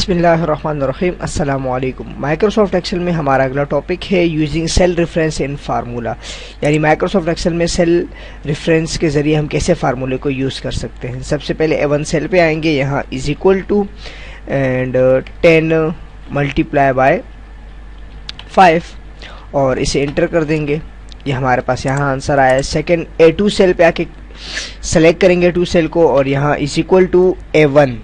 बिस्मिल्लाहिर्रहमानिर्रहीम। अस्सलामु अलैकुम। माइक्रोसॉफ्ट एक्सेल में हमारा अगला टॉपिक है using cell reference in formula, यानी माइक्रोसॉफ्ट एक्सेल में सेल रेफरेंस के ज़रिए हम कैसे फार्मूले को यूज़ कर सकते हैं। सबसे पहले A1 सेल पे आएंगे, यहाँ is equal to and 10 multiply by 5 और इसे एंटर कर देंगे। ये हमारे पास यहाँ आंसर आया। सेकेंड A2 सेल पे आके सेलेक्ट करेंगे A2 सेल को और यहाँ इज इक्वल टू A1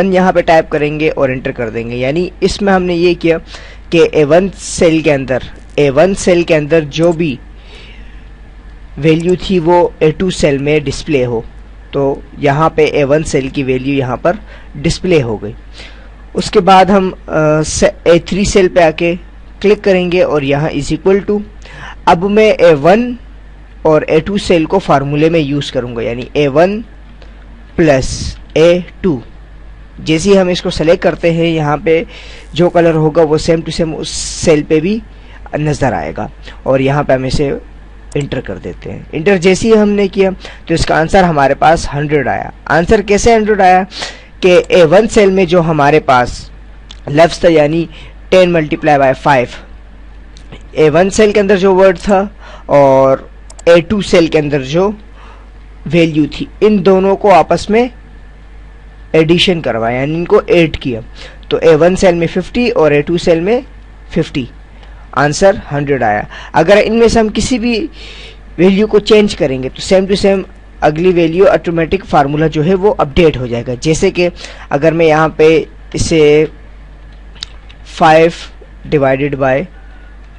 यहाँ पे टाइप करेंगे और एंटर कर देंगे। यानी इसमें हमने ये किया कि A1 सेल के अंदर जो भी वैल्यू थी वो A2 सेल में डिस्प्ले हो, तो यहाँ पे A1 सेल की वैल्यू यहाँ पर डिस्प्ले हो गई। उसके बाद हम A3 सेल पे आके क्लिक करेंगे और यहाँ इज इक्वल टू, अब मैं A1 और A2 सेल को फार्मूले में यूज़ करूँगा, यानी A1 प्लस A2। जैसे ही हम इसको सेलेक्ट करते हैं, यहाँ पे जो कलर होगा वो सेम टू सेम उस सेल पे भी नज़र आएगा और यहाँ पे हम इसे इंटर कर देते हैं। इंटर जैसे ही हमने किया तो इसका आंसर हमारे पास 100 आया। आंसर कैसे 100 आया कि A1 सेल में जो हमारे पास लफ्ज़ था, यानी 10 मल्टीप्लाई बाय 5, A1 सेल के अंदर जो वर्ड था और A2 सेल के अंदर जो वैल्यू थी, इन दोनों को आपस में एडिशन करवाया, यानी इनको ऐड किया। तो A1 सेल में 50 और A2 सेल में 50, आंसर 100 आया। अगर इनमें से हम किसी भी वैल्यू को चेंज करेंगे तो सेम टू सेम अगली वैल्यू ऑटोमेटिक फार्मूला जो है वो अपडेट हो जाएगा। जैसे कि अगर मैं यहाँ पे इसे 5 डिवाइडेड बाय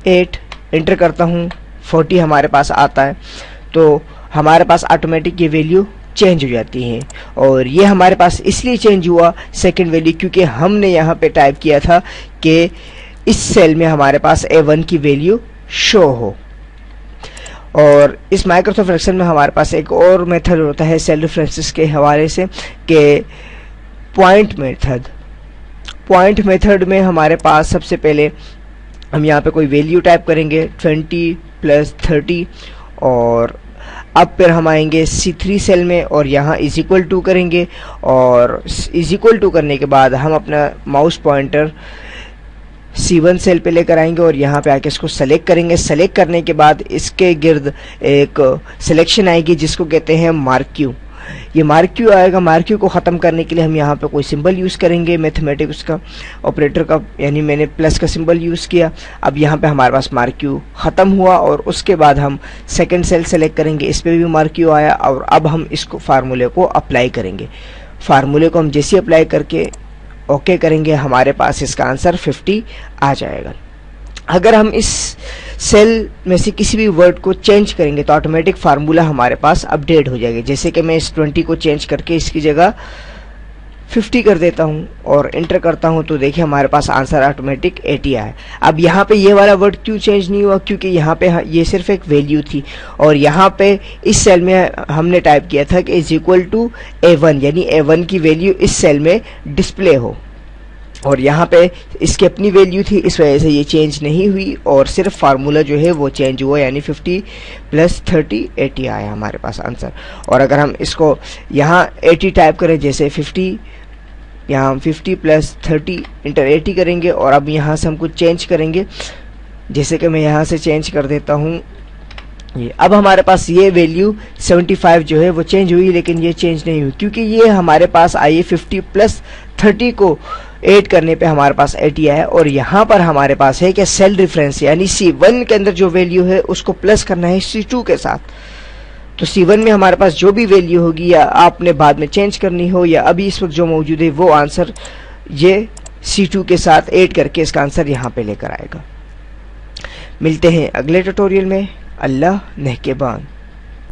8 एंटर करता हूँ, 40 हमारे पास आता है, तो हमारे पास ऑटोमेटिक ये वैल्यू चेंज हो जाती हैं। और ये हमारे पास इसलिए चेंज हुआ सेकंड वैल्यू, क्योंकि हमने यहाँ पे टाइप किया था कि इस सेल में हमारे पास A1 की वैल्यू शो हो। और इस माइक्रोसॉफ्ट एक्सेल में हमारे पास एक और मेथड होता है सेल रेफरेंसेस के हवाले से, कि पॉइंट मेथड में हमारे पास सबसे पहले हम यहाँ पे कोई वैल्यू टाइप करेंगे 20 + 30 और अब फिर हम आएंगे C3 सेल में और यहाँ इज इक्वल टू करेंगे और इज इक्वल टू करने के बाद हम अपना माउस पॉइंटर C1 सेल पे लेकर आएंगे और यहाँ पे आके इसको सेलेक्ट करेंगे। सेलेक्ट करने के बाद इसके गिर्द एक सिलेक्शन आएगी जिसको कहते हैं मार्क क्यू। ये मार्क क्यू आएगा। मार्क क्यू को ख़त्म करने के लिए हम यहाँ पे कोई सिंबल यूज़ करेंगे, मैथमेटिक्स का ऑपरेटर का, यानी मैंने प्लस का सिंबल यूज़ किया। अब यहाँ पे हमारे पास मार्क क्यू ख़त्म हुआ और उसके बाद हम सेकंड सेल सेलेक्ट करेंगे, इस पर भी मार्क क्यू आया और अब हम इसको फार्मूले को अप्लाई करेंगे। फार्मूले को हम जैसे अप्लाई करके ओके करेंगे, हमारे पास इसका आंसर 50 आ जाएगा। अगर हम इस सेल में से किसी भी वर्ड को चेंज करेंगे तो ऑटोमेटिक फार्मूला हमारे पास अपडेट हो जाएगा। जैसे कि मैं इस 20 को चेंज करके इसकी जगह 50 कर देता हूं और एंटर करता हूं, तो देखिए हमारे पास आंसर ऑटोमेटिक 80 आया। अब यहाँ पे ये वाला वर्ड क्यों चेंज नहीं हुआ, क्योंकि यहाँ पे ये सिर्फ एक वैल्यू थी और यहाँ पे इस सेल में हमने टाइप किया था कि इज इक्वल टू A1, यानी A1 की वैल्यू इस सेल में डिस्प्ले हो, और यहाँ पे इसकी अपनी वैल्यू थी, इस वजह से ये चेंज नहीं हुई और सिर्फ फार्मूला जो है वो चेंज हुआ, यानी 50 + 30 80 आया हमारे पास आंसर। और अगर हम इसको यहाँ 80 टाइप करें, जैसे 50, यहाँ हम 50 + 30 इंटर 80 करेंगे और अब यहाँ से हम कुछ चेंज करेंगे, जैसे कि मैं यहाँ से चेंज कर देता हूँ ये। अब हमारे पास ये वैल्यू 75 जो है वो चेंज हुई, लेकिन ये चेंज नहीं हुई क्योंकि ये हमारे पास आई 50 + 30 को ऐड करने पे हमारे पास 80 आया। और यहाँ पर हमारे पास है कि सेल रेफरेंस, यानी C1 के अंदर जो वैल्यू है उसको प्लस करना है C2 के साथ। तो C1 में हमारे पास जो भी वैल्यू होगी, या आपने बाद में चेंज करनी हो या अभी इस वक्त जो मौजूद है, वो आंसर ये C2 के साथ ऐड करके इसका आंसर यहाँ पे लेकर आएगा। मिलते हैं अगले ट्यूटोरियल में। अल्लाह नेहकेबान।